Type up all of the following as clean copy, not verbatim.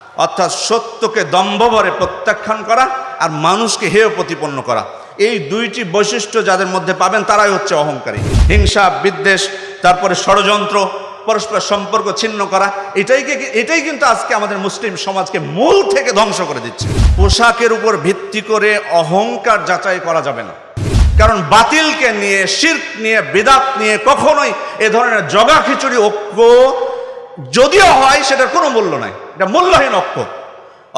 অর্থাৎ সত্যকে দম্ভভরে প্রত্যাখ্যান করা আর মানুষকে হেয় প্রতিপন্ন করা। এই দুইটি বৈশিষ্ট্য যাদের মধ্যে পাবেন তারাই হচ্ছে অহংকারী। হিংসা, বিদ্বেষ, তারপরে ষড়যন্ত্র, পরস্পর সম্পর্ক ছিন্ন করা, এটাই কিন্তু আজকে আমাদের মুসলিম সমাজকে মূল থেকে ধ্বংস করে দিচ্ছে। পোশাকের উপর ভিত্তি করে অহংকার যাচাই করা যাবে না, কারণ বাতিলকে নিয়ে, শিরক নিয়ে, বিদআত নিয়ে কখনোই এ ধরনের জগা খিচুড়ি ঐক্য যদিও হয় সেটার কোনো মূল্য নাই, এটা মূল্যহীন ঐক্য।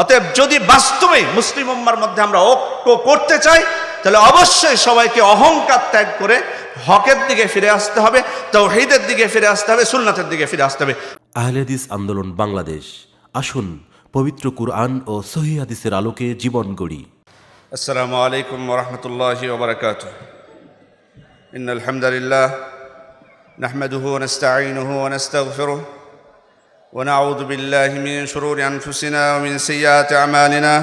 অতএব যদি বাস্তবে মুসলিম উম্মার মধ্যে আমরা ঐক্য করতে চাই, তাহলে অবশ্যই সবাইকে অহংকার ত্যাগ করে হকের দিকে ফিরে আসতে হবে, তাওহীদের দিকে ফিরে আসতে হবে, সুন্নাতের দিকে ফিরে আসতে হবে। আহলে হাদিস আন্দোলন বাংলাদেশ, আসুন পবিত্র কুরআন ও সহিহ হাদিসের আলোকে জীবন গড়ি। আসসালামু আলাইকুম ওয়া রাহমাতুল্লাহি ওয়া বারাকাতুহু। ইন্নাল হামদালিল্লাহ নাহমাদুহু ওয়া নাস্তাঈনুহু ওয়া নাস্তাগফিরুহু ওয়া নাউযু বিল্লাহি মিন শুরুরি আনফুসিনা ওয়া মিন সাইয়্যাতি আমালিনা।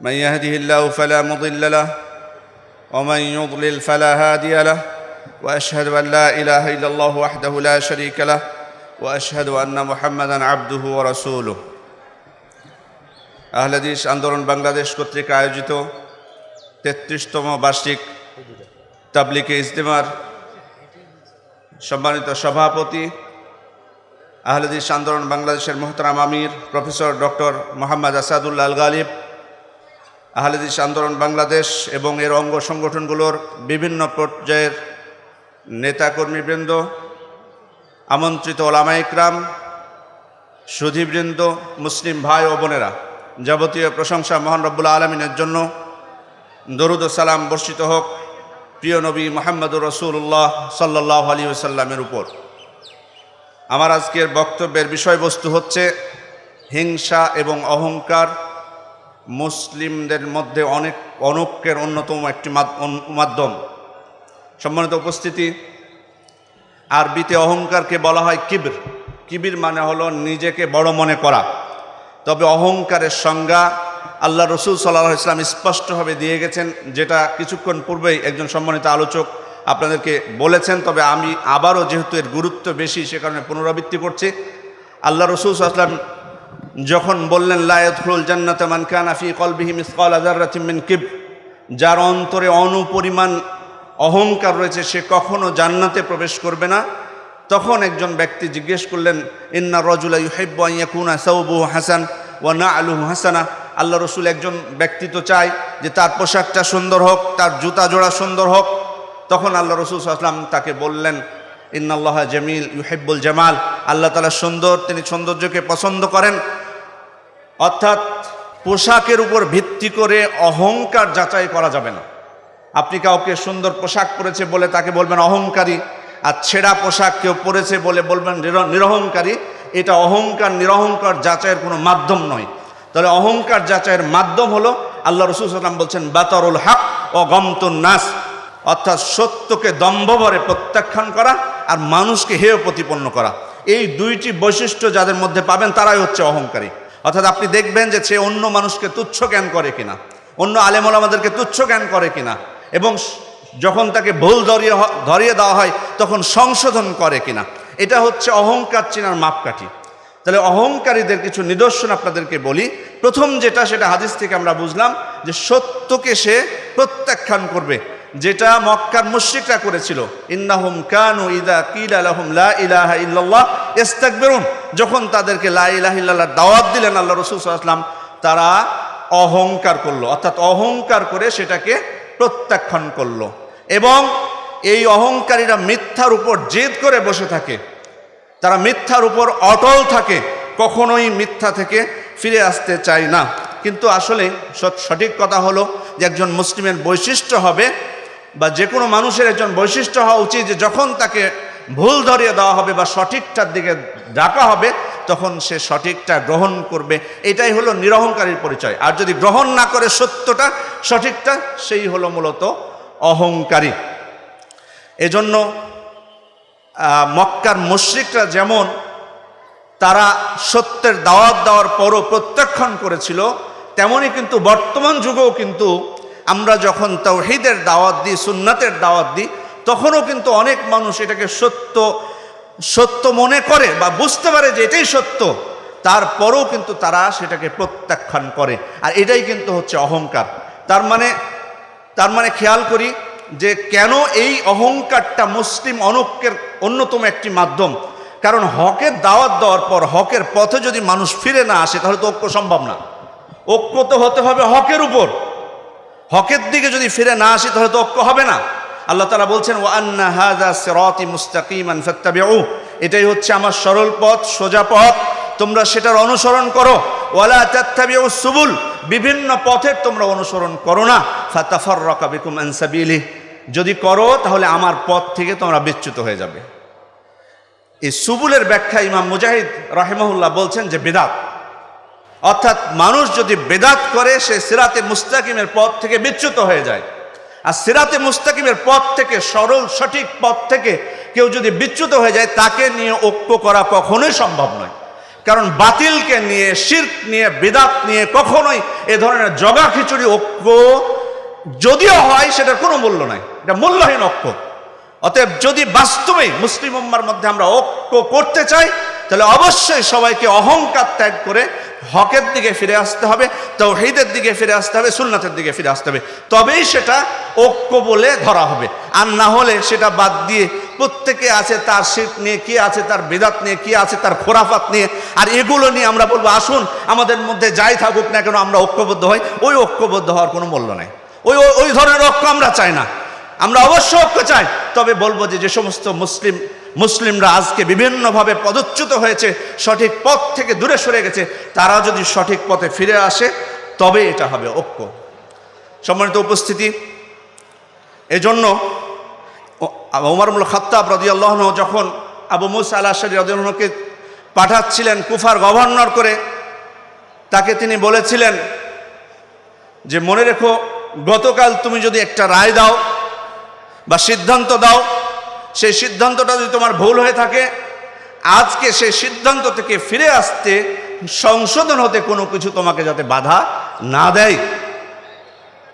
মান ইয়াহদিহিল্লাহু ফালা মুদিল্লা লাহু ওয়া মান ইউদ্লিল ফালা হাদিয়া লাহু ওয়া আশহাদু আন লা ইলাহা ইল্লাল্লাহু ওয়াহদাহু লা শারীকা লাহু ওয়া আশহাদু আন্না মুহাম্মাদান আবদুহু ওয়া রাসূলুহু। আহলে হাদিস আন্দোলন বাংলাদেশ কর্তৃক আয়োজিত ৩৩তম বার্ষিক তাবলিগে ইজতেমার সম্মানিত সভাপতি, আহলে হাদিস আন্দোলন বাংলাদেশের মোহতারাম আমির প্রফেসর ডক্টর মোহাম্মদ আসাদুল্লাহ আল গালিব, আহলে হাদিস আন্দোলন বাংলাদেশ এবং এর অঙ্গ সংগঠনগুলোর বিভিন্ন পর্যায়ের নেতাকর্মীবৃন্দ, আমন্ত্রিত ওলামা ইকরাম, সুধীবৃন্দ, মুসলিম ভাই ও বোনেরা, যাবতীয় প্রশংসা মহান রব্বুল আলমিনের জন্য। দরুদ ও সালাম বর্ষিত হোক প্রিয় নবী মুহাম্মদুর রাসূলুল্লাহ সাল্লাল্লাহু আলাইহি ওয়াসাল্লামের উপর। আমার আজকের বক্তব্যের বিষয়বস্তু হচ্ছে হিংসা এবং অহংকার মুসলিমদের মধ্যে অনেক অনৈক্যের অন্যতম একটি মাধ্যম। সম্মানিত উপস্থিতি, আরবিতে অহংকারকে বলা হয় কিবর। কিবির মানে হলো নিজেকে বড় মনে করা। তবে অহংকারের সংজ্ঞা আল্লাহ রসুল সাল্লাল্লাহু আলাইহি ওয়াসাল্লাম স্পষ্টভাবে দিয়ে গেছেন, যেটা কিছুক্ষণ পূর্বেই একজন সম্মানিত আলোচক আপনাদেরকে বলেছেন। তবে আমি আবারও, যেহেতু এর গুরুত্ব বেশি, সে কারণে পুনরাবৃত্তি করছি। আল্লাহ রসুল সাল্লাল্লাহু আলাইহি ওয়াসাল্লাম যখন বললেন লা ইয়াদখুলুল জান্নাতা মান কানা ফি কলবিহি মিসকালা যাররাতিন মিন কিবর, যার অন্তরে অনুপরিমাণ অহংকার রয়েছে সে কখনো জান্নাতে প্রবেশ করবে না। তখন একজন ব্যক্তি জিজ্ঞেস করলেন, ইন্না রাজুলা ইউহিব্বু আন ইয়াকুনা সাওবুহু হাসান ওয়া না'লুহু হাসানা। আল্লাহ রসুল, একজন ব্যক্তি তো চায় যে তার পোশাকটা সুন্দর হোক, তার জুতা জোড়া সুন্দর হোক। তখন আল্লাহ রসুল সাল্লাল্লাহু আলাইহি ওয়াসাল্লাম তাকে বললেন, ইন্নাল্লাহা জামিল ইউহিব্বুল জামাল, আল্লাহ তাআলা সুন্দর, তিনি সৌন্দর্যকে পছন্দ করেন। অর্থাৎ পোশাকের উপর ভিত্তি করে অহংকার যাচাই করা যাবে না। আপনি কাউকে সুন্দর পোশাক পরেছে বলে তাকে বলবেন অহংকারী, আর ছেঁড়া পোশাক কেউ পরেছে বলে বলবেন নিরহংকারী। এটা অহংকার নিরহংকার যাচাইয়ের কোনো মাধ্যম নয়। তাহলে অহংকার যাচাইয়ের মাধ্যম হলো আল্লাহ রাসূল সাল্লাল্লাহু আলাইহি ওয়াসাল্লাম বলছেন বাতারুল হক ও গমতুন নাস, অর্থাৎ সত্যকে দম্ভভরে প্রত্যাখ্যান করা আর মানুষকে হেয় প্রতিপন্ন করা। এই দুইটি বৈশিষ্ট্য যাদের মধ্যে পাবেন তারাই হচ্ছে অহংকারী। অর্থাৎ আপনি দেখবেন যে সে অন্য মানুষকে তুচ্ছ জ্ঞান করে কিনা, অন্য আলেম ওলামাদেরকে তুচ্ছ জ্ঞান করে কিনা, এবং যখন তাকে ভুল ধরিয়ে দেওয়া হয় তখন সংশোধন করে কিনা। এটা হচ্ছে অহংকার চেনার মাপকাঠি। তাহলে অহংকারীদের কিছু নিদর্শন আপনাদেরকে বলি। প্রথম যেটা, সেটা হাদিস থেকে আমরা বুঝলাম যে সত্যকে সে প্রত্যাখ্যান করবে, যেটা মক্কার মুশরিকরা করেছিল। ইন্নাহুম কানু ইযা কিলা লাহুম লা ইলাহা ইল্লাল্লাহ ইস্তাকবিরুন, যখন তাদেরকে লা ইলাহা ইল্লাল্লাহর দাওয়াত দিলেন আল্লাহ রাসূল সাল্লাল্লাহু আলাইহি ওয়াসাল্লাম, তারা অহংকার করলো। অর্থাৎ অহংকার করে সেটাকে প্রত্যাখ্যান করলো। এবং এই অহংকারীরা মিথ্যার উপর জেদ করে বসে থাকে, তারা মিথ্যার উপর অটল থাকে, কখনোই মিথ্যা থেকে ফিরে আসতে চায় না। কিন্তু আসলে সঠিক কথা হলো যে একজন মুসলিমের বৈশিষ্ট্য হবে, বা যে কোনো মানুষের একজন বৈশিষ্ট্য হওয়া উচিত যে যখন তাকে ভুল ধরিয়ে দেওয়া হবে বা সঠিকটার দিকে ডাকা হবে তখন সে সঠিকটা গ্রহণ করবে। এটাই হলো নিরহংকারীর পরিচয়। আর যদি গ্রহণ না করে সত্যটা, সঠিকটা, সেই হলো মূলত অহংকারী। এজন্য মক্কার মুশরিকরা যেমন তারা সত্যের দাওয়াত দেওয়ার পরও প্রত্যাখ্যান করেছিল, তেমনই কিন্তু বর্তমান যুগেও কিন্তু আমরা যখন তাওহীদের দাওয়াত দিই, সুন্নাতের দাওয়াত দিই, তখনও কিন্তু অনেক মানুষ এটাকে সত্য মনে করে বা বুঝতে পারে যে এটাই সত্য, তারপরেও কিন্তু তারা সেটাকে প্রত্যাখ্যান করে। আর এটাই কিন্তু হচ্ছে অহংকার। তার মানে খেয়াল করি যে কেন এই অহংকারটা মুসলিম অনৈক্যের অন্যতম একটি মাধ্যম। কারণ হকের দাওয়াত দেওয়ার পর হকের পথে যদি মানুষ ফিরে না আসে তাহলে তো ঐক্য সম্ভব না। ঐক্য তো হতে হবে হকের উপর। হকের দিকে যদি ফিরে না আসি তাহলে তো ঐক্য হবে না। আল্লাহ তাআলা বলছেন ওয়া আন্না হাযা সিরাতি মুস্তাকিমান ফাত্তাবিউ, এটাই হচ্ছে আমার সরল পথ, সোজা পথ, তোমরা সেটার অনুসরণ করো। ওয়ালা তাত্তাবিউ সুবুল, বিভিন্ন পথের তোমরা অনুসরণ করো না। ফাতাফাররাকা বিকুম আন সাবিলি, যদি করো তাহলে আমার পথ থেকে তোমরা বিচ্যুত হয়ে যাবে। এই সুবুলের ব্যাখ্যা ইমাম মুজাহিদ রাহিমাহুল্লাহ বলছেন যে বিদআত, অর্থাৎ মানুষ যদি বেদাত করে সে সিরাতে মুস্তাকিমের পথ থেকে বিচ্যুত হয়ে যায়। আর সিরাতে মুস্তাকিমের পথ থেকে, সরল সঠিক পথ থেকে কেউ যদি বিচ্যুত হয়ে যায় তাকে নিয়ে ঐক্য করা কখনোই সম্ভব নয়। কারণ বাতিলকে নিয়ে, শিরক নিয়ে, বিদআত নিয়ে কখনোই এ ধরনের জগা খিচুড়ি ঐক্য যদিও হয় সেটার কোনো মূল্য নাই, এটা মূল্যহীন ঐক্য। অতএব যদি বাস্তবে মুসলিম উম্মার মধ্যে আমরা ঐক্য করতে চাই তাহলে অবশ্যই সবাইকে অহংকার ত্যাগ করে হকের দিকে ফিরে আসতে হবে, তাওহীদের দিকে ফিরে আসতে হবে, সুন্নাতের দিকে ফিরে আসতে হবে, তবেই সেটা ঐক্য বলে ধরা হবে। আর না হলে সেটা বাদ দিয়ে প্রত্যেকে আছে তার শিরক নিয়ে, কি আছে তার বিদআত নিয়ে, কি আছে তার খোরাফাত নিয়ে, আর এগুলো নিয়ে আমরা বলবো আসুন আমাদের মধ্যে যাই থাকুক না কেন আমরা ঐক্যবদ্ধ হই, ওই ঐক্যবদ্ধ হওয়ার কোনো মূল্য নাই। ওই ধরনের ঐক্য আমরা চাই না। আমরা অবশ্য ঐক্য চাই, তবে বলবো যে সমস্ত মুসলিমরা আজকে বিভিন্নভাবে পদচ্যুত হয়েছে, সঠিক পথ থেকে দূরে সরে গেছে, তারা যদি সঠিক পথে ফিরে আসে তবে এটা হবে ঐক্য। সম্মানিত উপস্থিতি, এজন্য ওমর ইবনুল খাত্তাব রাদিয়াল্লাহু আনহু যখন আবু মুসা আল-আশআরী রাদিয়াল্লাহু আনহুকে পাঠাচ্ছিলেন কুফার গভর্নর করে, তাকে তিনি বলেছিলেন যে মনে রেখো, গতকাল তুমি যদি একটা রায় দাও বা সিদ্ধান্ত দাও, সেই সিদ্ধান্তটা যদি তোমার ভুল হয়ে থাকে, আজকে সেই সিদ্ধান্ত থেকে ফিরে আসতে, সংশোধন হতে কোনো কিছু তোমাকে যাতে বাধা না দেয়,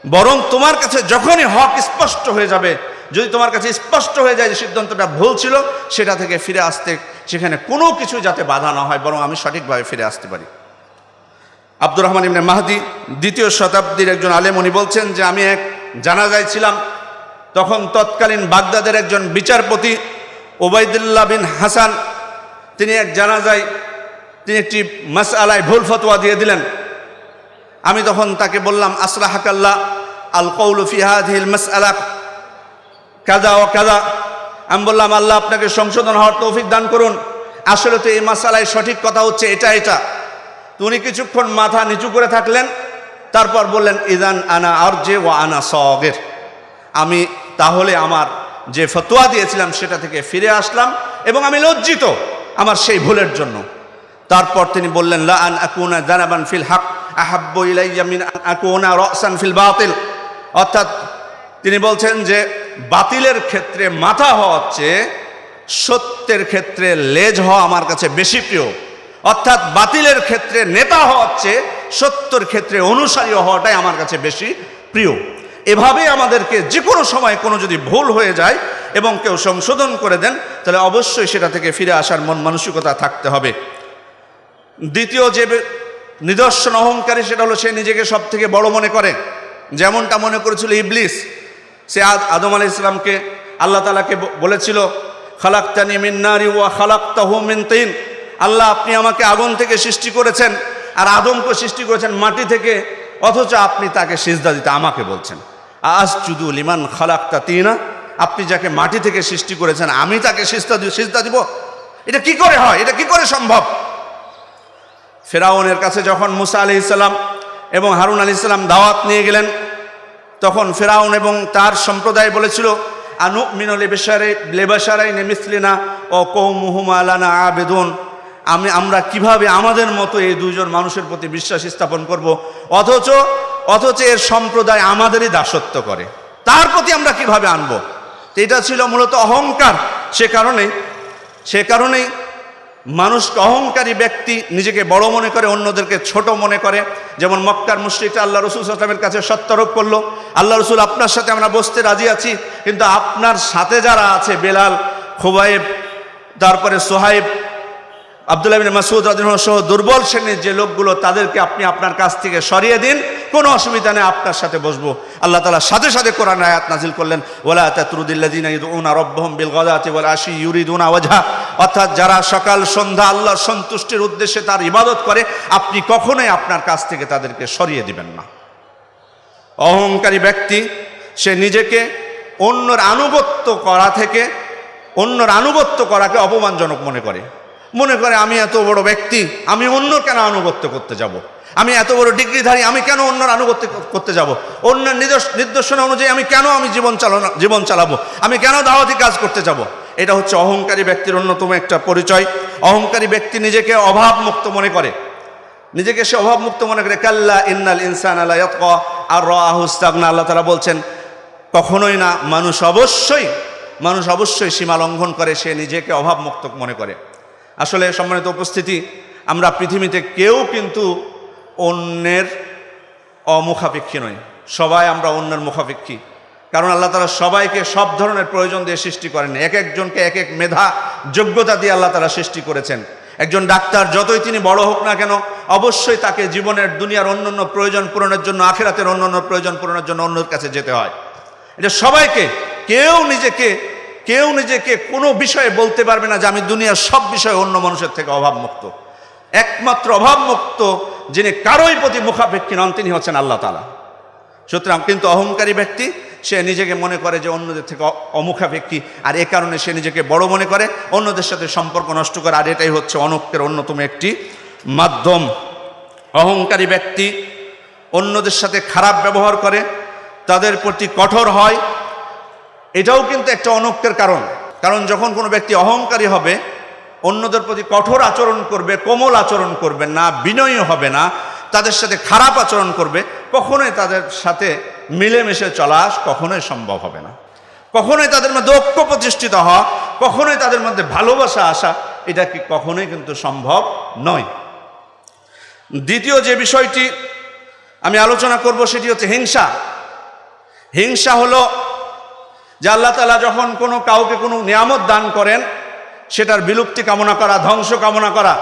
বরং তোমার কাছে যখনই হক স্পষ্ট হয়ে যাবে, যদি তোমার কাছে স্পষ্ট হয়ে যায় যে সিদ্ধান্তটা ভুল ছিল, সেটা থেকে ফিরে আসতে সেখানে কোনো কিছু যাতে বাধা না হয়, বরং আমি সঠিকভাবে ফিরে আসতে পারি। আব্দুর রহমান ইবনে মাহদি দ্বিতীয় শতাব্দীর একজন আলেম, উনি বলছেন যে আমি এক জানাজায় ছিলাম, তখন তৎকালীন বাগদাদের একজন বিচারপতি ওবাইদুল্লাহ বিন হাসান, তিনি এক জানাজায় তিনি একটি মাসআলায় ভুল ফতোয়া দিয়ে দিলেন। আমি তখন তাকে বললাম আসলাহাকাল্লাহ আল কওলু ফি হাযিহিল মাসআলা কাযা ওয়া কাযা, আমি বললাম আল্লাহ আপনাকে সংশোধন হওয়ার তৌফিক দান করুন, আসলে তো এই মাসআলায় সঠিক কথা হচ্ছে এটা। তো উনি কিছুক্ষণ মাথা নিচু করে থাকলেন, তারপর বললেন ইযান আনা আরজি ওয়া আনা সাগির, আমি তাহলে আমার যে ফতোয়া দিয়েছিলাম সেটা থেকে ফিরে আসলাম এবং আমি লজ্জিত আমার সেই ভুলের জন্য। তারপর তিনি বললেন লা আন আকুনা যানাবান ফিল হক আহাব্বু ইলাইয়া মিন আন আকুনা রাসান ফিল বাতিল, অর্থাৎ তিনি বলছেন যে বাতিলের ক্ষেত্রে মাথা হওয়া হচ্ছে সত্যের ক্ষেত্রে লেজ হওয়া আমার কাছে বেশি প্রিয়, অর্থাৎ বাতিলের ক্ষেত্রে নেতা হওয়া হচ্ছে সত্যের ক্ষেত্রে অনুসারী হওয়াটাই আমার কাছে বেশি প্রিয়। এভাবে আমাদেরকে যে কোনো সময় কোনো যদি ভুল হয়ে যায় এবং কেউ সংশোধন করে দেন, তাহলে অবশ্যই সেটা থেকে ফিরে আসার মন মানসিকতা থাকতে হবে। দ্বিতীয় যে নিদর্শন অহংকারী, সেটা হলো সে নিজেকে সব থেকে বড় মনে করে, যেমনটা মনে করেছিল ইবলিস। সে আদম আলাইহিস সালামকে আল্লাহ তাআলাকে বলেছিল খালাকতানি মিন নারি ওয়া খালাকতাহু মিন তিন, আল্লাহ আপনি আমাকে আগুন থেকে সৃষ্টি করেছেন আর আদমকে সৃষ্টি করেছেন মাটি থেকে, অথচ আপনি তাকে সিজদা দিতে আমাকে বলছেন। আসজুদু লিমান খালাকতা তিনা, আপনি যাকে মাটি থেকে সৃষ্টি করেছেন আমি তাকে সিজদা দিব? এটা কি করে হয়? এটা কি করে সম্ভব? ফেরাউনের কাছে যখন মুসা আলাইহিস সালাম এবং হারুন আলাইহিস সালাম দাওয়াত নিয়ে গেলেন, তখন ফেরাউন এবং তার সম্প্রদায় বলেছিল আনুমিনু লিবাশারাইনি মিসলিনা ও কওমুহুমা লানা আবিদুন, আমরা কিভাবে আমাদের মতো এই দুইজন মানুষের প্রতি বিশ্বাস স্থাপন করব, অথচ এর সম্প্রদায় আমাদেরই দাসত্ব করে, তার প্রতি আমরা কিভাবে আনব? এটা ছিল মূলত অহংকার। সে কারণেই মানুষকে অহংকারী ব্যক্তি নিজেকে বড় মনে করে, অন্যদেরকে ছোট মনে করে। যেমন মক্কার মুশরিকরা আল্লাহ রাসূল সাল্লাল্লাহু আলাইহি ওয়াসাল্লামের কাছে সত্যারোপ করলো, আল্লাহ রাসূল আপনার সাথে আমরা বসতে রাজি আছি, কিন্তু আপনার সাথে যারা আছে বেলাল, খুবাইব, তারপরে সোহাইব, আব্দুল্লাহ ইবনে মাসউদ রাদিয়াল্লাহু আনহু সহ দুর্বল শ্রেণীর যে লোকগুলো, তাদেরকে আপনি আপনার কাছ থেকে সরিয়ে দিন, কোনো অসুবিধা নেই, আপনার সাথে বসবো। আল্লাহ তাআলা সাথে সাথে কোরআন আয়াত নাজিল করলেন, ওয়ালা তাতরুদিল্লাযিনা ইয়াদউনা রাব্বাহুম বিল গাদাতি ওয়াল আশি ইউরিদুনা ওয়াজহা, অর্থাৎ যারা সকাল সন্ধ্যা আল্লাহর সন্তুষ্টির উদ্দেশ্যে তার ইবাদত করে, আপনি কখনোই আপনার কাছ থেকে তাদেরকে সরিয়ে দিবেন না। অহংকারী ব্যক্তি সে নিজেকে অন্যর আনুগত্য করা থেকে, অন্যর আনুগত্য করাকে অপমানজনক মনে করে। আমি এত বড় ব্যক্তি, আমি অন্য কেন আনুগত্য করতে যাব? আমি এত বড় ডিগ্রিধারী, আমি কেন অন্যর আনুগত্য করতে যাব? অন্যের নির্দেশনা অনুযায়ী আমি কেন জীবন চালাবো? আমি কেন দাওয়াতি কাজ করতে যাব? এটা হচ্ছে অহংকারী ব্যক্তির অন্যতম একটা পরিচয়। অহংকারী ব্যক্তি নিজেকে অভাবমুক্ত মনে করে, নিজেকে সে অভাবমুক্ত মনে করে। কাল্লা ইন্নাল ইনসানা লা ইয়াতগা আর রাআহু ইসতাগনা, আল্লাহ তাআলা বলছেন কখনোই না, মানুষ অবশ্যই সীমা লঙ্ঘন করে, সে নিজেকে অভাবমুক্ত মনে করে। আসলে সম্মানিত উপস্থিতি, আমরা পৃথিবীতে কেউ কিন্তু অন্যের অমুখাপেক্ষী নই, সবাই আমরা অন্যের মুখাপেক্ষী। কারণ আল্লাহ তাআলা সবাইকে সব ধরনের প্রয়োজন দিয়ে সৃষ্টি করেন, এক একজনকে এক এক মেধা যোগ্যতা দিয়ে আল্লাহ তাআলা সৃষ্টি করেছেন। একজন ডাক্তার যতই তিনি বড় হোক না কেন, অবশ্যই তাকে জীবনের দুনিয়ার অন্যান্য প্রয়োজন পূরণের জন্য, আখিরাতের অন্যান্য প্রয়োজন পূরণের জন্য অন্যের কাছে যেতে হয়। এটা সবাইকে, কেউ নিজেকে কোনো বিষয়ে বলতে পারবে না যে আমি দুনিয়ার সব বিষয়ে অন্য মানুষের থেকে অভাবমুক্ত। একমাত্র অভাবমুক্ত যিনি কারোই প্রতি মুখাপেক্ষী নন, তিনি হচ্ছেন আল্লাহ তাআলা। সুতরাং কিন্তু অহংকারী ব্যক্তি সে নিজেকে মনে করে যে অন্যদের থেকে অমুখাপেক্ষী, আর এ কারণে সে নিজেকে বড় মনে করে, অন্যদের সাথে সম্পর্ক নষ্ট করে, আর এটাই হচ্ছে অনক্যের অন্যতম একটি মাধ্যম। অহংকারী ব্যক্তি অন্যদের সাথে খারাপ ব্যবহার করে, তাদের প্রতি কঠোর হয়, এটাও কিন্তু একটা অনক্যের কারণ। কারণ যখন কোনো ব্যক্তি অহংকারী হবে, অন্যদের প্রতি কঠোর আচরণ করবে, কোমল আচরণ করবে না, বিনয়ী হবে না, তাদের সাথে খারাপ আচরণ করবে, কখনোই তাদের সাথে মিলেমিশে চলা কখনোই সম্ভব হবে না। কখনোই তাদের মধ্যে ঐক্য প্রতিষ্ঠিত হওয়া, কখনোই তাদের মধ্যে ভালোবাসা আসা, এটা কি কখনোই কিন্তু সম্ভব নয়। দ্বিতীয় যে বিষয়টি আমি আলোচনা করব সেটি হচ্ছে হিংসা। হিংসা হলো যে আল্লাহ তাআলা যখন কোনো কাউকে কোনো নিয়ামত দান করেন, সেটার বিলুপ্তি কামনা করা, ধ্বংস কামনা করা।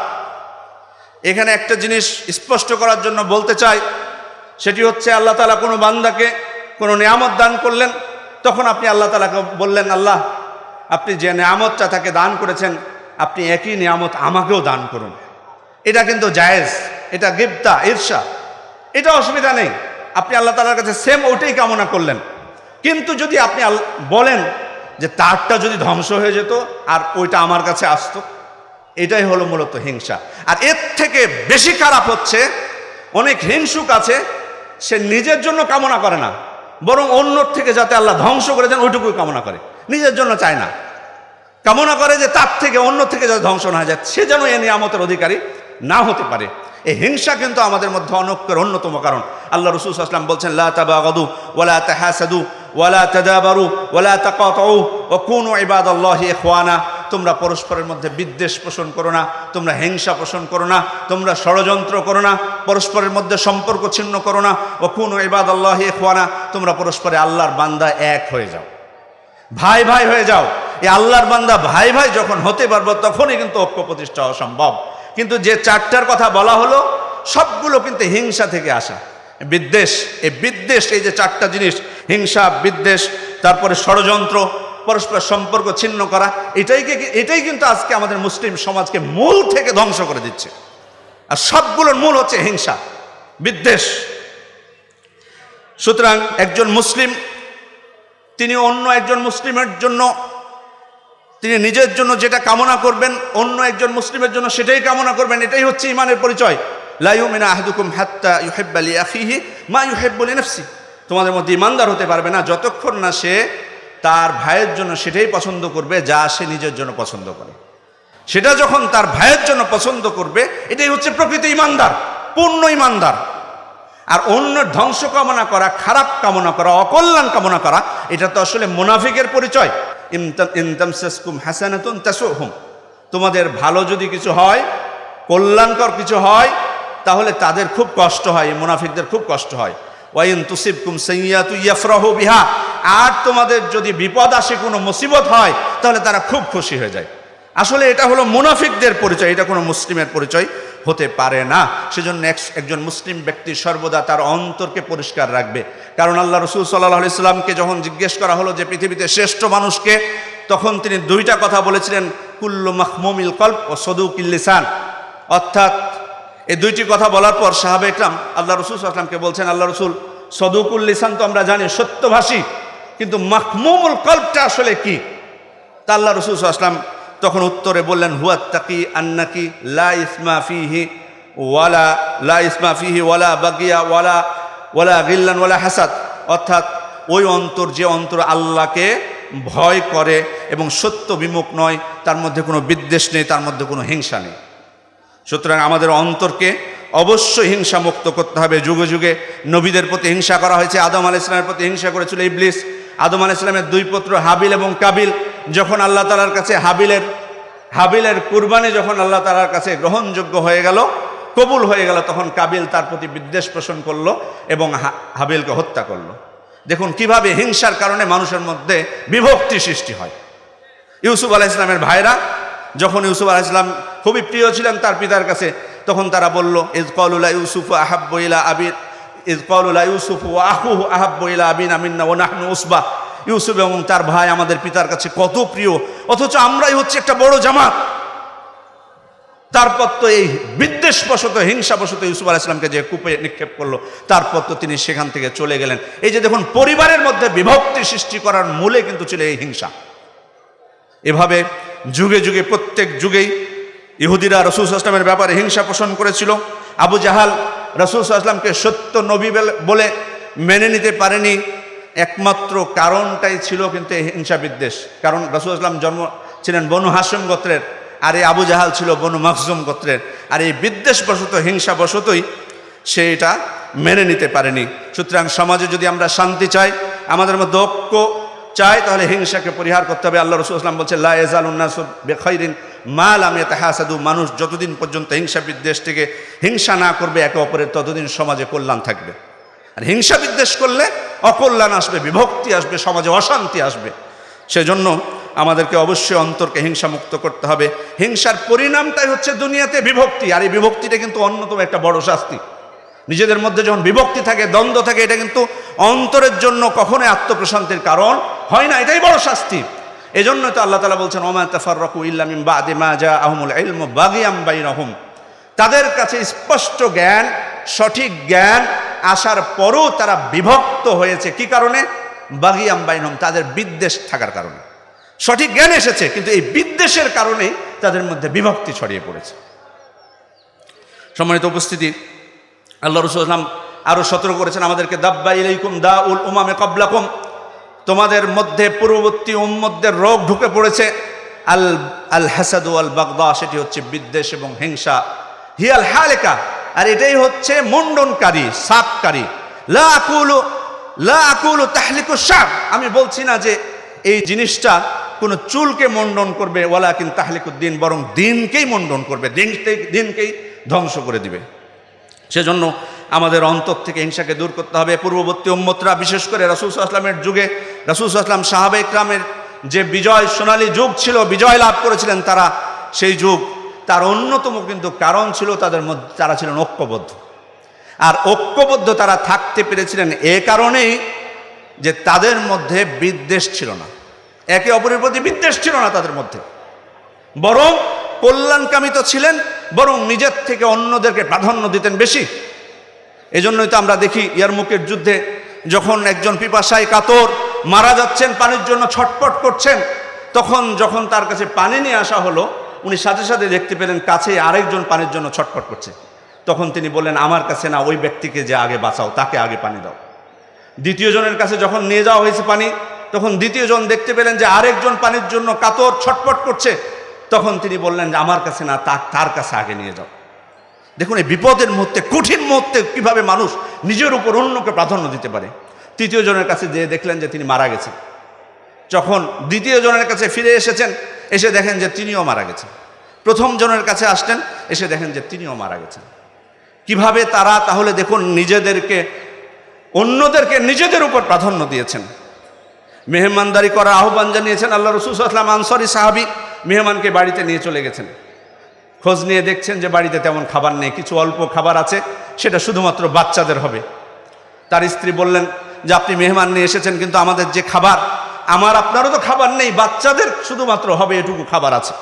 এখানে একটা জিনিস স্পষ্ট করার জন্য বলতে চাই, সেটি হচ্ছে আল্লাহ তাআলা কোনো বান্দাকে কোনো নিয়ামত দান করলেন, তখন আপনি আল্লাহ তাআলাকে বললেন, আল্লাহ আপনি যে নিয়ামতটা তাকে দান করেছেন, আপনি একই নিয়ামত আমাকেও দান করুন। এটা কিন্তু জায়েজ, এটা গিবতা, ঈর্ষা, এটা অসুবিধা নেই। আপনি আল্লাহ তাআলার কাছে সেম ওটাই কামনা করলেন। কিন্তু যদি আপনি বলেন যে তারটা যদি ধ্বংস হয়ে যেত আর ওইটা আমার কাছে আসতো, এটাই হলো মূলত হিংসা। আর এর থেকে বেশি খারাপ হচ্ছে, অনেক হিংসুক আছে, সে নিজের জন্য কামনা করে না, বরং অন্যর থেকে যাতে আল্লাহ ধ্বংস করে দেন ওইটুকুই কামনা করে, নিজের জন্য চায় না। কামনা করে যে তার থেকে, অন্য থেকে যাতে ধ্বংস না হয়ে যায়, সে যেন এ নিয়ামতের অধিকারী না হতে পারে। এই হিংসা কিন্তু আমাদের মধ্যে অনক্যের অন্যতম কারণ। আল্লাহ রাসূল সাল্লাল্লাহু আলাইহি ওয়াসাল্লাম বলছেন, লা তাবাগাদু ওয়ালা তাহাসাদু ওয়ালা তাদাবারু ওয়ালা তাকাতাউ ওয়া কুনু ইবাদাল্লাহি ইখওয়ানা। তোমরা পরস্পরের মধ্যে বিদ্বেষ পোষণ করো না, তোমরা হিংসা পোষণ করো না, তোমরা ষড়যন্ত্র করো না, পরস্পরের মধ্যে সম্পর্ক ছিন্ন করো না। ওয়া কুনু ইবাদাল্লাহি ইখওয়ানা, তোমরা পরস্পরে আল্লাহর বান্দা এক হয়ে যাও, ভাই ভাই হয়ে যাও। এই আল্লাহর বান্দা ভাই ভাই যখন হতে পারবো, তখনই কিন্তু ঐক্য প্রতিষ্ঠা হওয়া সম্ভব। কিন্তু যে চারটার কথা বলা হলো, সবগুলো কিন্তু হিংসা থেকে আসা। বিদ্বেষ, এই যে চারটা জিনিস, হিংসা, বিদ্বেষ, তারপরে ষড়যন্ত্র, পরস্পর সম্পর্ক ছিন্ন করা, এটাই কিন্তু আজকে আমাদের মুসলিম সমাজকে মূল থেকে ধ্বংস করে দিচ্ছে। আর সবগুলোর মূল হচ্ছে হিংসা, বিদ্বেষ। সুতরাং একজন মুসলিম তিনি অন্য একজন মুসলিমের জন্য, তিনি নিজের জন্য যেটা কামনা করবেন, অন্য একজন মুসলিমের জন্য সেটাই কামনা করবেন। এটাই হচ্ছে ঈমানের পরিচয়। লা ইউমিনু আহাদুকুম হাত্তা ইউহিব্বা লিআখিহি মা ইউহিব্বু লিনাফসিহি। তোমাদের মধ্যে ঈমানদার হতে পারবে না যতক্ষণ না সে তার ভাইয়ের জন্য সেটাই পছন্দ করবে যা সে নিজের জন্য পছন্দ করে। সেটা যখন তার ভাইয়ের জন্য পছন্দ করবে, এটাই হচ্ছে প্রকৃত ঈমানদার, পূর্ণ ঈমানদার। আর অন্যের ধ্বংস কামনা করা, খারাপ কামনা করা, অকল্যাণ কামনা করা, এটা তো আসলে মুনাফিকের পরিচয়। ইন তামসাসকুম হাসানাতুন তাসুহুম, তোমাদের ভালো যদি কিছু হয়, কল্যাণকর কিছু হয়, তাহলে তাদের খুব কষ্ট হয়, মুনাফিকদের খুব কষ্ট হয়। ওয়া ইন তুসিবকুম সাইয়্যাতুন ইয়াফরাহু বিহা, আর তোমাদের যদি বিপদ আসে, কোনো মুসিবত হয়, তাহলে তারা খুব খুশি হয়ে যায়। আসলে এটা হলো মুনাফিকদের পরিচয়, এটা কোনো মুসলিমের পরিচয় হতে পারে না। সেজন্য একজন মুসলিম ব্যক্তি সর্বদা তার অন্তরকে পরিষ্কার রাখবে। কারণ আল্লাহ রসুল সাল্লাল্লাহু আলাইহি সাল্লামকে যখন জিজ্ঞেস করা হলো যে পৃথিবীতে শ্রেষ্ঠ মানুষকে, তখন তিনি দুইটা কথা বলেছিলেন, কুল্লু মাখমুমিল কলব ও সদুকিল লিসান। অর্থাৎ এই দুইটি কথা বলার পর সাহাবা ইকরাম আল্লাহ রসুল সাল্লাল্লাহু আলাইহি সাল্লামকে বলছেন, আল্লাহ রসুল, সদুকুল লিসান তো আমরা জানি সত্যভাষী, কিন্তু মাখমুমুল কলবটা আসলে কি? তা আল্লাহ রসুল সাল্লাল্লাহু আলাইহি সাল্লাম তখন উত্তরে বললেন, হুয়া তাকি আন্নাকি লা ইসমা ফিহি ওয়ালা বাগিয়া ওয়ালা গিল্লান ওয়ালা হাসাদ। অর্থাৎ ওই অন্তর, যে অন্তর আল্লাহকে ভয় করে এবং সত্য বিমুখ নয়, তার মধ্যে কোনো বিদ্বেষ নেই, তার মধ্যে কোনো হিংসা নেই। সুতরাং আমাদের অন্তরকে অবশ্যই হিংসা মুক্ত করতে হবে। যুগে যুগে নবীদের প্রতি হিংসা করা হয়েছে। আদম আলাইহিস সালামের প্রতি হিংসা করেছিল ইবলিস। আদম আলাইহিস সালামের দুই পুত্র হাবিল এবং কাবিল, যখন আল্লাহ তাআলার কাছে হাবিলের কুরবানি যখন আল্লাহ তাআলার কাছে গ্রহণযোগ্য হয়ে গেল, কবুল হয়ে গেল, তখন কাবিল তার প্রতি বিদ্বেষ পোষণ করলো এবং হাবিলকে হত্যা করলো। দেখুন কিভাবে হিংসার কারণে মানুষের মধ্যে বিভক্তি সৃষ্টি হয়। ইউসুফ আলাইহিস সালামের ভাইরা যখন ইউসুফ আলাইহিস সালাম খুবই প্রিয় ছিলেন তার পিতার কাছে, তখন তারা বলল, ইয ক্বালু লা ইউসুফু আহাব্বু ইলা আবিন ইয ক্বালু লা ইউসুফু ওয়া আখুহু আহাব্বু ইলা আবিনা মিন্না ওয়া নাহনু উসবা। ইউসুফ এবং তার ভাই আমাদের পিতার কাছে কত প্রিয়, অথচ আমরাই হচ্ছে একটা বড় জামাত। তারপর তো এই বিদ্বেষবশত, হিংসাবশত ইউসুফ আলাইহিস সালামকে যে কূপে নিক্ষেপ করলো, তারপর তো তিনি সেখান থেকে চলে গেলেন। এই যে দেখুন, পরিবারের মধ্যে বিভক্তি সৃষ্টি করার মূলে কিন্তু ছিল এই হিংসা। এভাবে যুগে যুগে, প্রত্যেক যুগেই ইহুদিরা রাসূল সাল্লাল্লাহু আলাইহি ওয়াসাল্লামের ব্যাপারে হিংসা পোষণ করেছিল। আবু জাহাল রাসূল সাল্লাল্লাহু আলাইহি ওয়াসাল্লামকে সত্য নবী বলে মেনে নিতে পারেনি, একমাত্র কারণটাই ছিল কিন্তু এই হিংসা বিদ্বেষ। কারণ রাসূল সাল্লাল্লাহু আলাইহি ওয়াসাল্লাম জন্ম ছিলেন বনু হাশিম গোত্রের, আর এই আবু জাহাল ছিল বনু মাখজুম গোত্রের। আর এই বিদ্বেষবশত, হিংসাবশতই সে এটা মেনে নিতে পারেনি। সুতরাং সমাজে যদি আমরা শান্তি চাই, আমাদের মধ্যে ঐক্য চাই, তাহলে হিংসাকে পরিহার করতে হবে। আল্লাহ রাসূল সাল্লাল্লাহু আলাইহি ওয়াসাল্লাম বলছে, লা ইয়াজালুন নাসু বিখাইরিন মা লাম ইয়াতাহাসাদু। মানুষ যতদিন পর্যন্ত হিংসা বিদ্বেষ থেকে হিংসা না করবে একে অপরের, ততদিন সমাজে কল্যাণ থাকবে। আর হিংসা বিদ্বেষ করলে অকল্যাণ আসবে, বিভক্তি আসবে, সমাজে অশান্তি আসবে। সেজন্য আমাদেরকে অবশ্যই অন্তরকে হিংসা মুক্ত করতে হবে। হিংসার পরিণামটাই হচ্ছে দুনিয়াতে বিভক্তি, আর এই বিভক্তিটা কিন্তু অন্যতম একটা বড় শাস্তি। নিজেদের মধ্যে যখন বিভক্তি থাকে, দ্বন্দ্ব থাকে, এটা কিন্তু অন্তরের জন্য কখনোই আত্মপ্রশান্তির কারণ হয় না, এটাই বড় শাস্তি। এজন্য তো আল্লাহ তাআলা বলছেন, ওমা তাফাররাকু ইল্লা মিন বাদি মা জাআহুমুল ইলমু বাগিয়াম বাইনাহুম। তাদের কাছে স্পষ্ট জ্ঞান, সঠিক জ্ঞান আসার পরও তারা বিভক্ত হয়েছে। কি কারণে? বাগিয়াম বাইনাহুম, তাদের বিদ্বেষ থাকার কারণে। সঠিক জ্ঞান এসেছে, কিন্তু এই বিদ্বেষের কারণে তাদের মধ্যে বিভক্তি ছড়িয়ে পড়েছে। সম্মানিত উপস্থিতি, আল্লাহ রাসূল সাল্লাল্লাহু আলাইহি ওয়াসাল্লাম আরো সতর্ক করেছেন আমাদেরকে, দাব্বা ইলাইকুম দাউল উমামে ক্বাবলাকুম। তোমাদের মধ্যে পূর্ববর্তী উম্মতদের রোগ ঢুকে পড়েছে, আল হাসাদ ওয়াল বাগদা, সেটি হচ্ছে বিদ্বেষ এবং হিংসা। হিয়াল হালিকা, আর এটাই হচ্ছে মুন্ডনকারী, সাপকারী। লা আকুলু তাহলিকু শাব, আমি বলছি না যে এই জিনিসটা কোনো চুলকে মণ্ডন করবে, ওয়ালাকিন তাহলিকুদ্দিন, বরং দিনকেই মণ্ডন করবে, দিনকেই ধ্বংস করে দিবে। সেজন্য আমাদের অন্তর থেকে হিংসাকে দূর করতে হবে। পূর্ববর্তী উম্মতরা, বিশেষ করে রাসূল সাল্লাল্লাহু আলাইহি ওয়াসাল্লামের যুগে, রাসূল সাল্লাল্লাহু আলাইহি ওয়াসাল্লাম সাহাবা ইকরামের যে বিজয়, সোনালী যুগ ছিল, বিজয় লাভ করেছিলেন তারা, সেই যুগ, তার অন্যতম কিন্তু কারণ ছিল তাদের মধ্যে তারা ছিলেন ঐক্যবদ্ধ। আর ঐক্যবদ্ধ তারা থাকতে পেরেছিলেন এ কারণেই যে তাদের মধ্যে বিদ্বেষ ছিল না, একে অপরের প্রতি বিদ্বেষ ছিল না তাদের মধ্যে, বরং কল্যাণকামিত ছিলেন, বরং নিজের থেকে অন্যদেরকে প্রাধান্য দিতেন বেশি। এজন্যই তো আমরা দেখি ইয়ারমুকের যুদ্ধে যখন একজন পিপাসায় কাতর মারা যাচ্ছেন, পানির জন্য ছটফট করছেন, যখন তার কাছে পানি নিয়ে আসা হলো, উনি সাথে সাথে দেখতে পেলেন কাছে আরেকজন পানির জন্য ছটফট করছে। তখন তিনি বললেন, আমার কাছে না, ওই ব্যক্তিকে যে আগে বাঁচাও, তাকে আগে পানি দাও। দ্বিতীয় জনের কাছে যখন নিয়ে যাওয়া হয়েছে পানি, তখন দ্বিতীয় জন দেখতে পেলেন যে আরেকজন পানির জন্য কাতর ছটফট করছে। তখন তিনি বললেন যে আমার কাছে না, তার কাছে আগে নিয়ে যাও। দেখুন, এই বিপদের মুহূর্তে, কঠিন মুহূর্তে কিভাবে মানুষ নিজের উপর অন্যকে প্রাধান্য দিতে পারে। তৃতীয় জনের কাছে যেয়ে দেখলেন যে তিনি মারা গেছেন। যখন দ্বিতীয় জনের কাছে ফিরে এসেছেন, এসে দেখেন যে তিনিও মারা গেছেন। প্রথম জনের কাছে আসলেন, এসে দেখেন যে তিনিও মারা গেছেন। কিভাবে তারা তাহলে দেখুন অন্যদেরকে নিজেদের উপর প্রাধান্য দিয়েছেন। মেহমানদারি করার আহ্বান জানিয়েছেন আল্লাহ রাসূল সাল্লাল্লাহু আলাইহি ওয়াসাল্লাম। আনসারী সাহাবী মেহমানকে বাড়িতে নিয়ে চলে গেছেন। খোঁজ নিয়ে দেখছেন যে বাড়িতে তেমন খাবার নেই, কিছু অল্প খাবার আছে, সেটা শুধুমাত্র বাচ্চাদের হবে। তার স্ত্রী বললেন যে আপনি মেহমান নিয়ে এসেছেন, কিন্তু আমাদের যে খাবার, আপনারও তো খাবার নেই, বাচ্চাদের শুধুমাত্র হবে এটুকু খাবার আছে।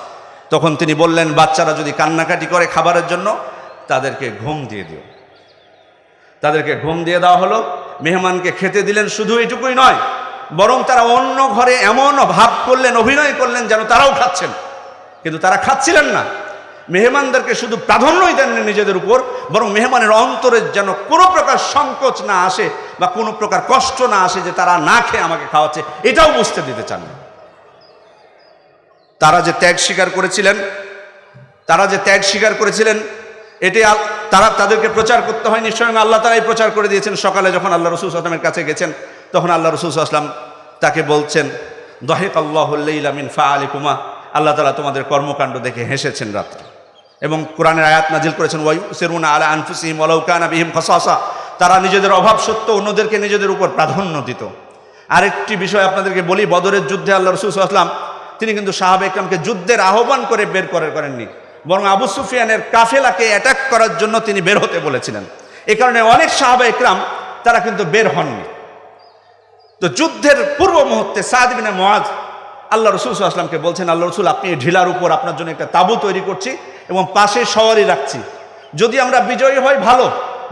তখন তিনি বললেন, বাচ্চারা যদি কান্নাকাটি করে খাবারের জন্য, তাদেরকে ঘুম দিয়ে দিও। তাদেরকে ঘুম দিয়ে দেওয়া হলো। মেহমানকে খেতে দিলেন। শুধু এটুকুই নয়, বরং তারা অন্য ঘরে এমন ভাব করলেন, অভিনয় করলেন যেন তারাও খাচ্ছেন, কিন্তু তারা খাচ্ছিলেন না। মেহমানদেরকে শুধু প্রাধান্যই দেননি নিজেদের উপর, বরং মেহমানের অন্তরে যেন কোনো প্রকার সংকোচ না আসে বা কোনো প্রকার কষ্ট না আসে যে তারা না খেয়ে আমাকে খাওয়াচ্ছে, এটাও বুঝতে দিতে চান না। তারা যে ত্যাগ স্বীকার করেছিলেন, এটি তাদেরকে প্রচার করতে হয়নি, স্বয়ং আল্লাহ তাআলাই প্রচার করে দিয়েছেন। সকালে যখন আল্লাহ রাসূল সাল্লাল্লাহু আলাইহি ওয়াসাল্লামের কাছে গেছেন, তখন আল্লাহ রাসূল সাল্লাল্লাহু আলাইহি ওয়াসাল্লাম তাকে বলছেন, দাহিকাল্লাহুল লাইলা মিন ফাআলিকুমা, আল্লাহ তাআলা তোমাদের কর্মকাণ্ড দেখে হেসেছেন রাত্রে। এবং কোরআনের আয়াত নাজিল করেছেন, ওয়ায়ুসিরুনা আলা আনফুসিহিম ওয়ালাউ কানা বিহিম খাসাসা, তারা নিজেদের অভাব সত্ত্বেও অন্যদেরকে নিজেদের উপর প্রাধান্য দিত। আরেকটি বিষয় আপনাদেরকে বলি, বদরের যুদ্ধে আল্লাহ রাসূল সাল্লাল্লাহু আলাইহি ওয়াসাল্লাম তিনি কিন্তু সাহাবা ইকরামকে যুদ্ধের আহ্বান করে বের করেননি, বরং আবু সুফিয়ানের কাফেলাকে অ্যাটাক করার জন্য তিনি বের হতে বলেছিলেন। এ কারণে অনেক সাহাবা ইকরাম তারা কিন্তু বের হননি। তো যুদ্ধের পূর্ব মুহূর্তে সাদ ইবনে মুআয আল্লাহ রাসূল সাল্লাল্লাহু আলাইহি ওয়াসাল্লামকে বলছেন, আল্লাহ রাসূল, আপনি ঢিলার উপর আপনার জন্য একটা তাঁবু তৈরি করছি এবং পাশে সওয়ারি রাখছি, যদি আমরা বিজয়ী হই ভালো,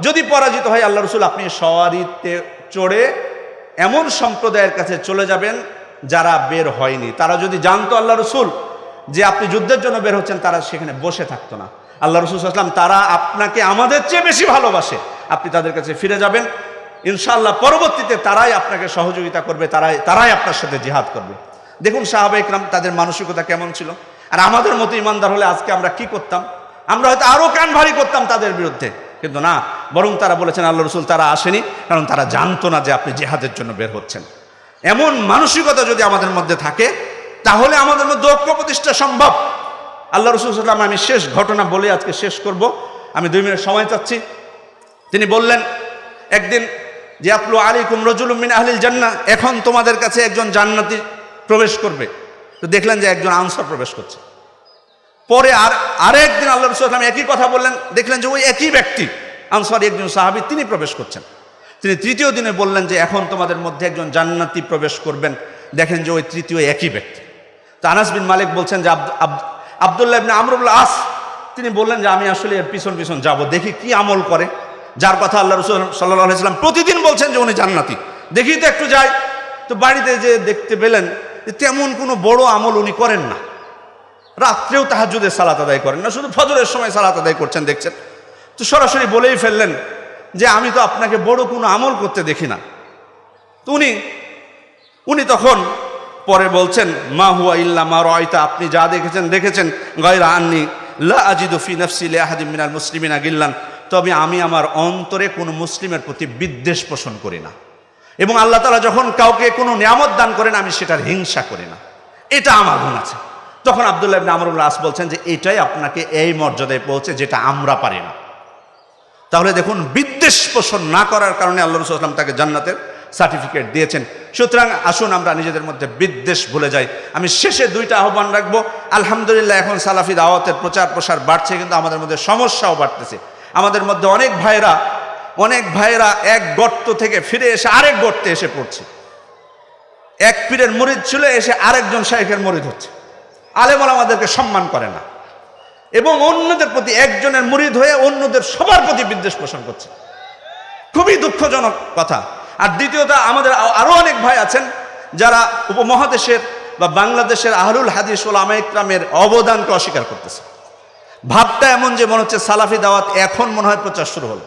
যদি পরাজিত হয় আল্লাহ রাসূল আপনি সওয়ারিতে চড়ে এমন সম্প্রদায়ের কাছে চলে যাবেন যারা বের হয়নি। তারা যদি জানতো আল্লাহ রাসূল যে আপনি যুদ্ধের জন্য বের হচ্ছেন, তারা সেখানে বসে থাকতো না। আল্লাহ রাসূল সাল্লাল্লাহু আলাইহি ওয়াসাল্লাম তারা আপনাকে আমাদের চেয়ে বেশি ভালোবাসে, আপনি তাদের কাছে ফিরে যাবেন, ইনশাআল্লাহ পরবর্তীতে তারাই আপনাকে সহযোগিতা করবে, তারাই আপনার সাথে জিহাদ করবে। দেখুন সাহাবা ইকরাম তাদের মানসিকতা কেমন ছিল। আর আমাদের মতো ইমানদার হলে আজকে আমরা কি করতাম? আমরা হয়তো আরো কান ভারী করতাম তাদের বিরুদ্ধে, কিন্তু না, বরং তারা বলেছেন আল্লাহ রাসূল তারা আসেনি কারণ তারা জানতো না যে আপনি জিহাদের জন্য বের হচ্ছেন। এমন মানসিকতা যদি আমাদের মধ্যে থাকে, তাহলে আমাদের মধ্যে ঐক্য প্রতিষ্ঠা সম্ভব। আল্লাহ রাসূল সাল্লাল্লাহু আলাইহি ওয়াসাল্লাম, আমি শেষ ঘটনা বলে আজকে শেষ করব, আমি 2 মিনিট সময় চাচ্ছি। তিনি বললেন একদিন যে আতলু আলাইকুম রাজুলুম মিন আহলিল জান্নাহ, এখন তোমাদের কাছে একজন জান্নাতি প্রবেশ করবে। তো দেখলেন যে একজন আনসার প্রবেশ করছে। পরে আরেকদিন আল্লাহ রাসূল সাল্লাল্লাহু আলাইহি ওয়াসাল্লাম একই কথা বললেন, দেখলেন যে ওই একই ব্যক্তি আনসারী একজন সাহাবী তিনি প্রবেশ করছেন। তিনি তৃতীয় দিনে বললেন যে এখন তোমাদের মধ্যে একজন জান্নাতি প্রবেশ করবেন, দেখেন যে ওই তৃতীয় একই ব্যক্তি। তো আনাস বিন মালিক বলছেন যে আব্দুল্লাহ ইবনে আমর ইবনে আস তিনি বললেন যে আমি আসলে এর পিছন পিছন যাব, দেখি কি আমল করে, যার কথা আল্লাহ রাসূল সাল্লাল্লাহু আলাইহি ওয়াসাল্লাম প্রতিদিন বলছেন যে উনি জান্নাতি, দেখি তো একটু যাই। তো বাড়িতে যে দেখতে পেলেন যে তেমন কোনো বড় আমল উনি করেন না, রাত্রেও তাহাজ্জুদের সালাত আদায় করেন না, শুধু ফজরের সময় সালাত আদায় করছেন দেখছেন। তো সরাসরি বলেই ফেললেন যে আমি তো আপনাকে বড় কোনো আমল করতে দেখি না। তো উনি তখন পরে বলছেন, মা হুয়া ইল্লা মা রাআইতা, আপনি যা দেখেছেন গায়রা আন্নী লা আজিদু ফি নাফসি লি আহাদিন মিনাল মুসলিমিনা গিল্লান, তবে আমি আমার অন্তরে কোনো মুসলিমের প্রতি বিদ্বেষ পোষণ করি না, এবং আল্লাহ তাআলা যখন কাউকে কোনো নিয়ামত দান করেন আমি সেটার হিংসা করি না, এটা আমার গুণ আছে। তখন আব্দুল্লাহ ইবনে আমর ইবনে আস বলছেন যে এটাই আপনাকে এই মর্যাদায় পৌঁছে যেটা আমরা পারি না। তাহলে দেখুন, বিদ্বেষ পোষণ না করার কারণে আল্লাহ রাসূল সাল্লাল্লাহু আলাইহি ওয়াসাল্লাম তাকে জান্নাতের সার্টিফিকেট দিয়েছেন। সুতরাং আসুন আমরা নিজেদের মধ্যে বিদ্বেষ ভুলে যাই। আমি শেষে 2টা আহ্বান রাখবো। আলহামদুলিল্লাহ এখন সালাফি দাওয়াতের প্রচার প্রসার বাড়ছে, কিন্তু আমাদের মধ্যে সমস্যাও বাড়তেছে। আমাদের মধ্যে অনেক ভাইয়েরা এক গর্ত থেকে ফিরে এসে আরেক গর্তে এসে পড়ছে। এক পীরের মুরিদ ছিল, এসে আরেকজন শাইখের মুরিদ হচ্ছে। আলেম ওলামাদেরকে সম্মান করে না, এবং অন্যদের প্রতি একজনের মুরিদ হয়ে অন্যদের সবার প্রতি বিদ্বেষ পোষণ করছে। খুবই দুঃখজনক কথা। আর দ্বিতীয়ত, আমাদের আরো অনেক ভাই আছেন যারা উপমহাদেশের বা বাংলাদেশের আহলুল হাদিস ওলামা ইকরামের অবদানকে অস্বীকার করতেছে। ভাবটা এমন যে মনে হচ্ছে সালাফি দাওয়াত এখন মনে হয় প্রচার শুরু হলো,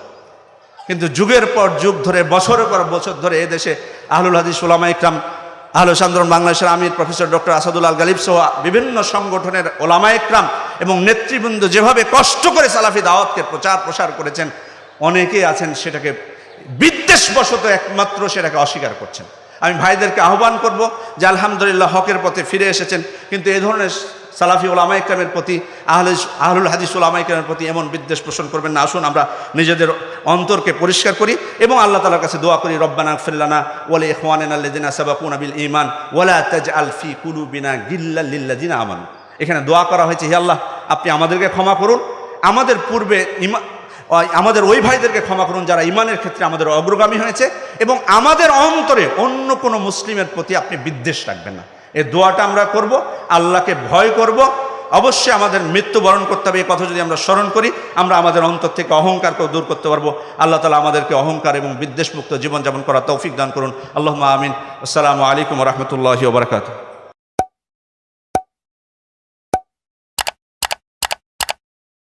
কিন্তু যুগের পর যুগ ধরে, বছরের পর বছর ধরে এদেশে আহলুল হাদিস ওলামা ইকরাম, আহলে আন্দোলন বাংলাদেশের আমির প্রফেসর ডক্টর আসাদুল আল গালিব সহ বিভিন্ন সংগঠনের ওলামা ইকরাম এবং নেতৃবৃন্দ যেভাবে কষ্ট করে সালাফি দাওয়াতকে প্রচার প্রসার করেছেন, অনেকেই আছেন সেটাকে বিদ্বেষবশত একমাত্র সেটাকে অস্বীকার করছেন। আমি ভাইদেরকে আহ্বান করব যে আলহামদুলিল্লাহ হকের পথে ফিরে এসেছেন, কিন্তু এই ধরনের সালাফি ওলামা ইকরামের প্রতি, আহলুল হাদিস ওলামা ইকরামের প্রতি এমন বিদ্বেষ পোষণ করবেন না। আসুন আমরা নিজেদের অন্তরকে পরিষ্কার করি এবং আল্লাহ তাআলার কাছে দোয়া করি, রব্বানা ইগফির লানা ওয়া লিইখওয়ানিনা আল্লাযিনা সাবাকুনা বিল ঈমান ওয়া লা তাজআল ফি কুলুবিনা গিল্লাল লিল্লাযিনা আমানু। এখানে দোয়া করা হয়েছে, হে আল্লাহ আপনি আমাদেরকে ক্ষমা করুন, আমাদের পূর্বে আমাদের ওই ভাইদেরকে ক্ষমা করুন যারা ইমানের ক্ষেত্রে আমাদের অগ্রগামী হয়েছে, এবং আমাদের অন্তরে অন্য কোনো মুসলিমের প্রতি আপনি বিদ্বেষ রাখবেন না। এই দোয়াটা আমরা করব, আল্লাহকে ভয় করব। অবশ্যই আমাদের মৃত্যুবরণ করতে হবে, এই কথা যদি আমরা স্মরণ করি আমরা আমাদের অন্তর থেকে অহংকারকেও দূর করতে পারবো। আল্লাহ তাআলা আমাদেরকে অহংকার এবং বিদ্বেষমুক্ত জীবনযাপন করার তৌফিক দান করুন। আল্লাহুম্মা আমিন। আসসালামু আলাইকুম ওয়া রাহমাতুল্লাহি ওয়া বারাকাতুহু।